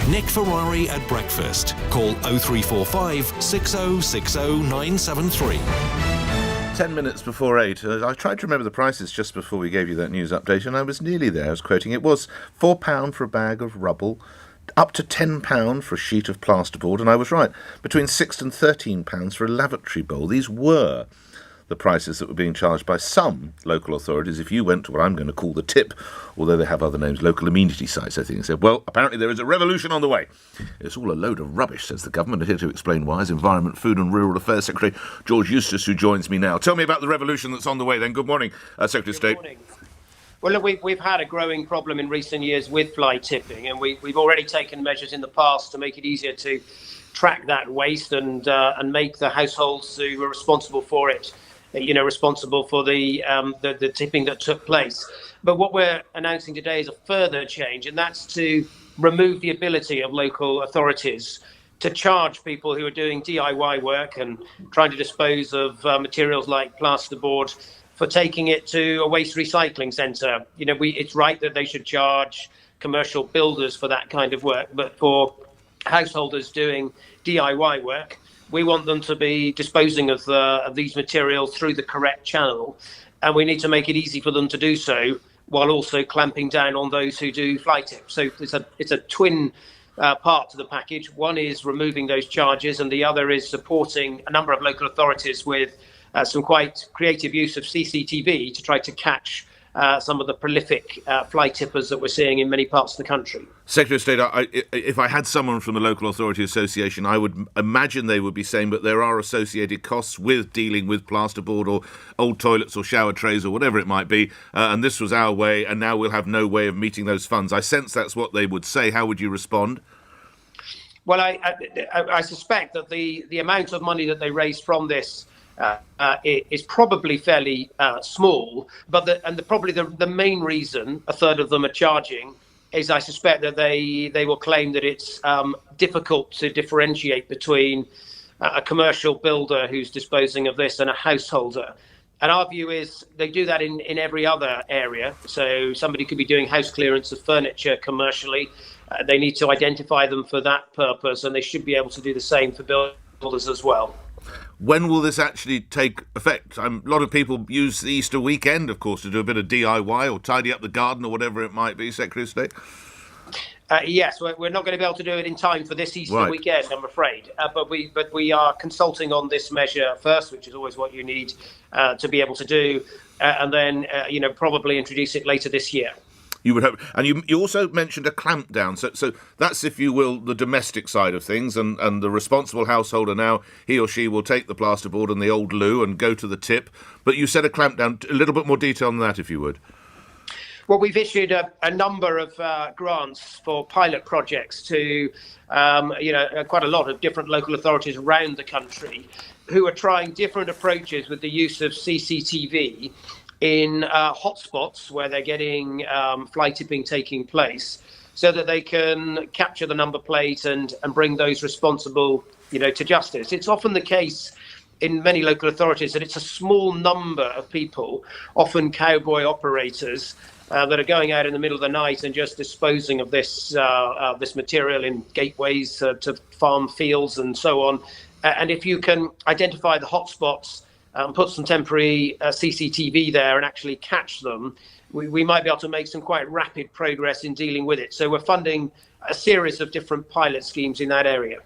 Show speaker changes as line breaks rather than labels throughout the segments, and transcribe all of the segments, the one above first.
Nick Ferrari at breakfast. Call 0345 6060 973.
10 minutes before 8. I tried to remember the prices just before we gave you that news update, and I was nearly there. I was quoting, it was £4 for a bag of rubble, up to £10 for a sheet of plasterboard, and I was right, between £6 and £13 for a lavatory bowl. These were the prices that were being charged by some local authorities if you went to what I'm going to call the tip, although they have other names, local amenity sites, I think. They said, well, apparently there is a revolution on the way. It's all a load of rubbish, says the government. Here to explain why is Environment, Food and Rural Affairs Secretary George Eustice, who joins me now. Tell me about the revolution that's on the way then. Good morning, Secretary of State.
Good morning. Well, look, we've had a growing problem in recent years with fly tipping, and we've already taken measures in the past to make it easier to track that waste and make the households who are responsible for it, responsible for the tipping that took place. But what we're announcing today is a further change, and that's to remove the ability of local authorities to charge people who are doing DIY work and trying to dispose of materials like plasterboard for taking it to a waste recycling centre. It's right that they should charge commercial builders for that kind of work, but for householders doing DIY work, we want them to be disposing of these materials through the correct channel, and we need to make it easy for them to do so while also clamping down on those who do fly tip. So it's a twin part to the package. One is removing those charges, and the other is supporting a number of local authorities with some quite creative use of CCTV to try to catch some of the prolific fly tippers that we're seeing in many parts of the country.
Secretary of State, if I had someone from the Local Authority Association, I would imagine they would be saying, but there are associated costs with dealing with plasterboard or old toilets or shower trays or whatever it might be, and this was our way, and now we'll have no way of meeting those funds. I sense that's what they would say. How would you respond?
Well, I suspect that the amount of money that they raised from this is probably fairly small, but probably the main reason a third of them are charging is I suspect that they will claim that it's difficult to differentiate between a commercial builder who's disposing of this and a householder. And our view is they do that in every other area. So somebody could be doing house clearance of furniture commercially. They need to identify them for that purpose, and they should be able to do the same for builders as well.
When will this actually take effect? A lot of people use the Easter weekend, of course, to do a bit of DIY or tidy up the garden or whatever it might be, Secretary of State.
Yes, we're not going to be able to do it in time for this Easter weekend, I'm afraid. But we are consulting on this measure first, which is always what you need to be able to do, and then probably introduce it later this year.
You would hope. And you also mentioned a clampdown. So that's, if you will, the domestic side of things, and the responsible householder now, he or she will take the plasterboard and the old loo and go to the tip. But you said a clampdown. A little bit more detail on that, if you would.
Well, we've issued a number of grants for pilot projects to, quite a lot of different local authorities around the country who are trying different approaches with the use of CCTV in hotspots where they're getting fly tipping taking place, so that they can capture the number plate and bring those responsible, to justice. It's often the case in many local authorities that it's a small number of people, often cowboy operators, that are going out in the middle of the night and just disposing of this material in gateways to farm fields and so on. And if you can identify the hotspots, put some temporary CCTV there and actually catch them, we might be able to make some quite rapid progress in dealing with it. So we're funding a series of different pilot schemes in that area.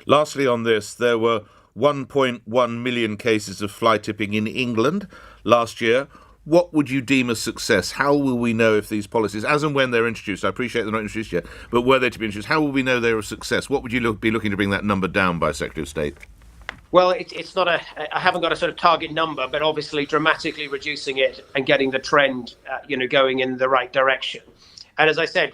Lastly on this, there were 1.1 million cases of fly tipping in England last year. What would you deem a success? How will we know if these policies, as and when they're introduced, I appreciate they're not introduced yet, but were they to be introduced, how will we know they're a success? What would you be looking to bring that number down by, Secretary of State?
Well, it's not I haven't got a sort of target number, but obviously dramatically reducing it and getting the trend, going in the right direction. And as I said,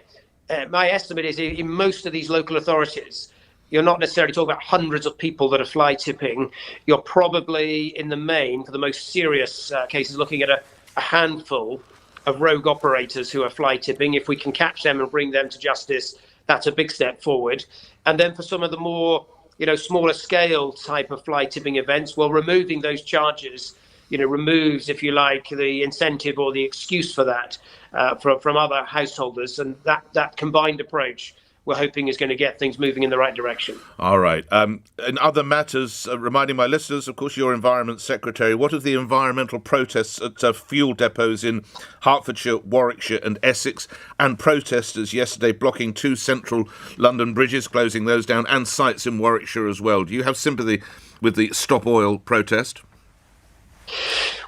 my estimate is in most of these local authorities, you're not necessarily talking about hundreds of people that are fly tipping. You're probably, in the main, for the most serious cases, looking at a handful of rogue operators who are fly tipping. If we can catch them and bring them to justice, that's a big step forward. And then for some of the more smaller scale type of fly tipping events, well, removing those charges, removes, if you like, the incentive or the excuse for that from other householders. And that combined approach we're hoping is going to get things moving in the right direction.
All right. In other matters, reminding my listeners, of course, you're Environment Secretary. What of the environmental protests at fuel depots in Hertfordshire, Warwickshire and Essex, and protesters yesterday blocking 2 central London bridges, closing those down, and sites in Warwickshire as well? Do you have sympathy with the Stop Oil protest?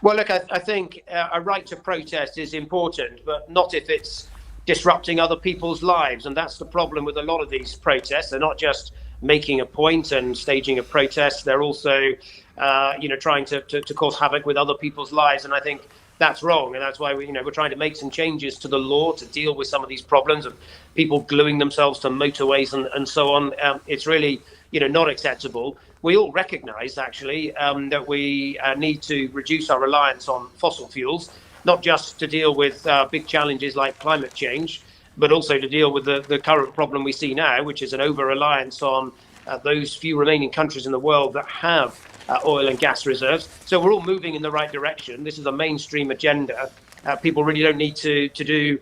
Well, look, I think a right to protest is important, but not if it's disrupting other people's lives. And that's the problem with a lot of these protests. They're not just making a point and staging a protest. They're also, trying to cause havoc with other people's lives. And I think that's wrong. And that's why we're trying to make some changes to the law to deal with some of these problems of people gluing themselves to motorways and so on. It's really, not acceptable. We all recognise, actually, that we need to reduce our reliance on fossil fuels, not just to deal with big challenges like climate change, but also to deal with the current problem we see now, which is an over-reliance on those few remaining countries in the world that have oil and gas reserves. So we're all moving in the right direction. This is a mainstream agenda. People really don't need to do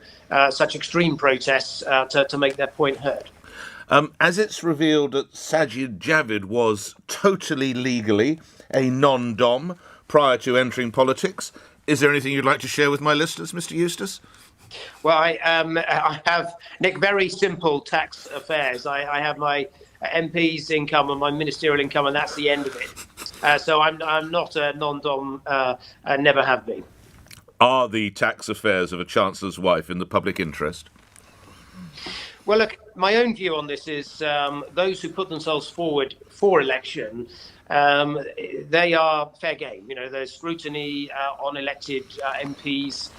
such extreme protests to make their point heard.
As it's revealed that Sajid Javid was totally legally a non-dom prior to entering politics, is there anything you'd like to share with my listeners, Mr. Eustice?
Well, I have, Nick, very simple tax affairs. I have my MP's income and my ministerial income, and that's the end of it. So I'm not a non-dom, never have been.
Are the tax affairs of a Chancellor's wife in the public interest?
Well, look, my own view on this is those who put themselves forward for election, they are fair game. There's scrutiny on elected MPs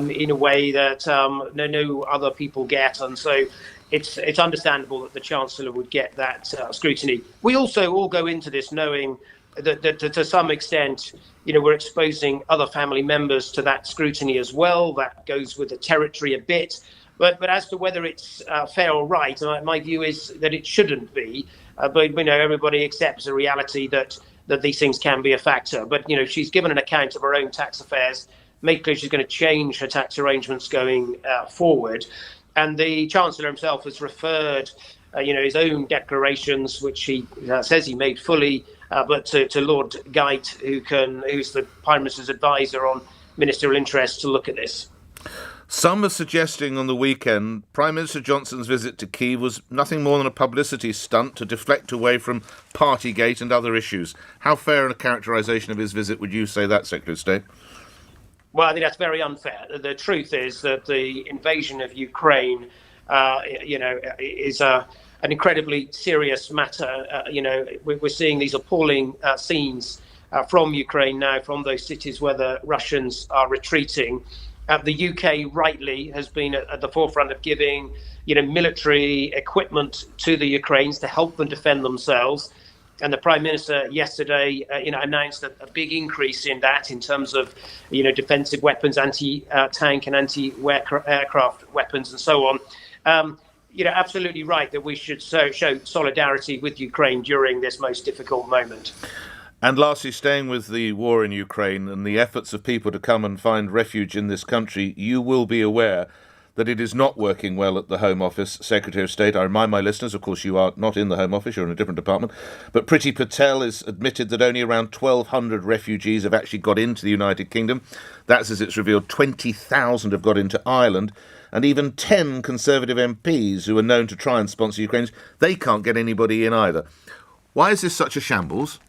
in a way that no other people get. And so it's understandable that the Chancellor would get that scrutiny. We also all go into this knowing that to some extent, we're exposing other family members to that scrutiny as well. That goes with the territory a bit. But as to whether it's fair or right, my view is that it shouldn't be. But everybody accepts the reality that these things can be a factor. But she's given an account of her own tax affairs, made clear she's going to change her tax arrangements going forward. And the Chancellor himself has referred, his own declarations, which he says he made fully, but to Lord Geit, who's the Prime Minister's advisor on ministerial interests, to look at this.
Some are suggesting on the weekend Prime Minister Johnson's visit to Kyiv was nothing more than a publicity stunt to deflect away from Partygate and other issues. How fair a characterisation of his visit would you say that, Secretary of State?
Well, I think that's very unfair. The truth is that the invasion of Ukraine, is an incredibly serious matter. We're seeing these appalling scenes from Ukraine now, from those cities where the Russians are retreating. The UK rightly has been at the forefront of giving, military equipment to the Ukrainians to help them defend themselves. And the Prime Minister yesterday, announced a big increase in that in terms of, defensive weapons, anti-tank and anti-aircraft weapons and so on. Absolutely right that we should show solidarity with Ukraine during this most difficult moment.
And lastly, staying with the war in Ukraine and the efforts of people to come and find refuge in this country, you will be aware that it is not working well at the Home Office, Secretary of State. I remind my listeners, of course, you are not in the Home Office, you're in a different department, but Priti Patel has admitted that only around 1,200 refugees have actually got into the United Kingdom. That's, as it's revealed, 20,000 have got into Ireland, and even 10 Conservative MPs who are known to try and sponsor Ukrainians, they can't get anybody in either. Why is this such a shambles?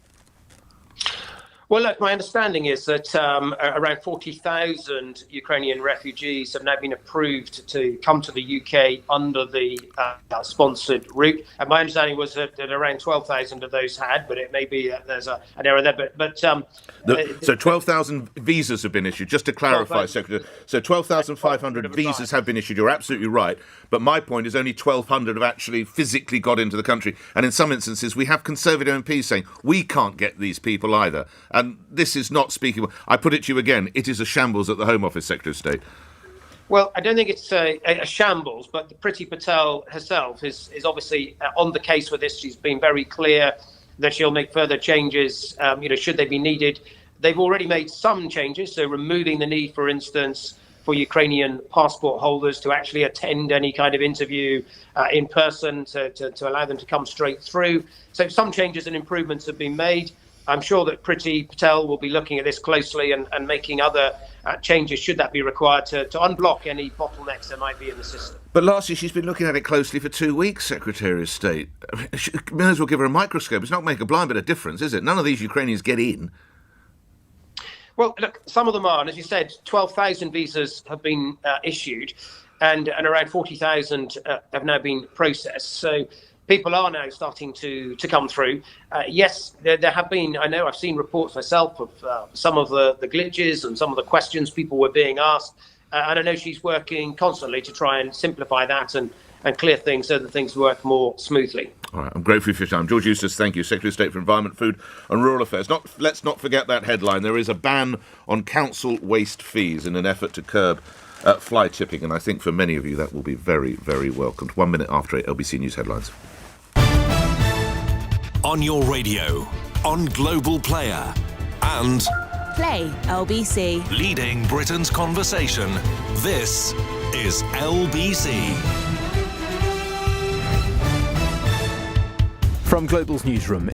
Well, look, my understanding is that around 40,000 Ukrainian refugees have now been approved to come to the UK under the sponsored route. And my understanding was that around 12,000 of those had, but it may be there's an error there.
So 12,000 visas have been issued, just to clarify, Secretary. So 12,500 visas have been issued. You're absolutely right. But my point is only 1,200 have actually physically got into the country. And in some instances, we have Conservative MPs saying, we can't get these people either. And this is not speaking. I put it to you again. It is a shambles at the Home Office, Secretary of State.
Well, I don't think it's a shambles, but Priti Patel herself is obviously on the case with this. She's been very clear that she'll make further changes, should they be needed. They've already made some changes, so removing the need, for instance, for Ukrainian passport holders to actually attend any kind of interview in person to allow them to come straight through. So some changes and improvements have been made. I'm sure that Priti Patel will be looking at this closely and making other changes, should that be required, to unblock any bottlenecks there might be in the system.
But lastly, she's been looking at it closely for 2 weeks, Secretary of State. She may as well give her a microscope. It's not going to make a blind bit of difference, is it? None of these Ukrainians get in.
Well, look, some of them are, and as you said, 12,000 visas have been issued, and around 40,000 have now been processed. So people are now starting to come through. Yes, there have been, I know I've seen reports myself of some of the glitches and some of the questions people were being asked. And I know she's working constantly to try and simplify that and clear things so that things work more smoothly. All
right, I'm grateful for your time. George Eustice, thank you. Secretary of State for Environment, Food and Rural Affairs. Let's not forget that headline. There is a ban on council waste fees in an effort to curb fly tipping, and I think for many of you that will be very, very welcomed. 1 minute after 8, LBC News headlines.
On your radio, on Global Player, and
Play LBC.
Leading Britain's conversation. This is LBC.
From Global's newsroom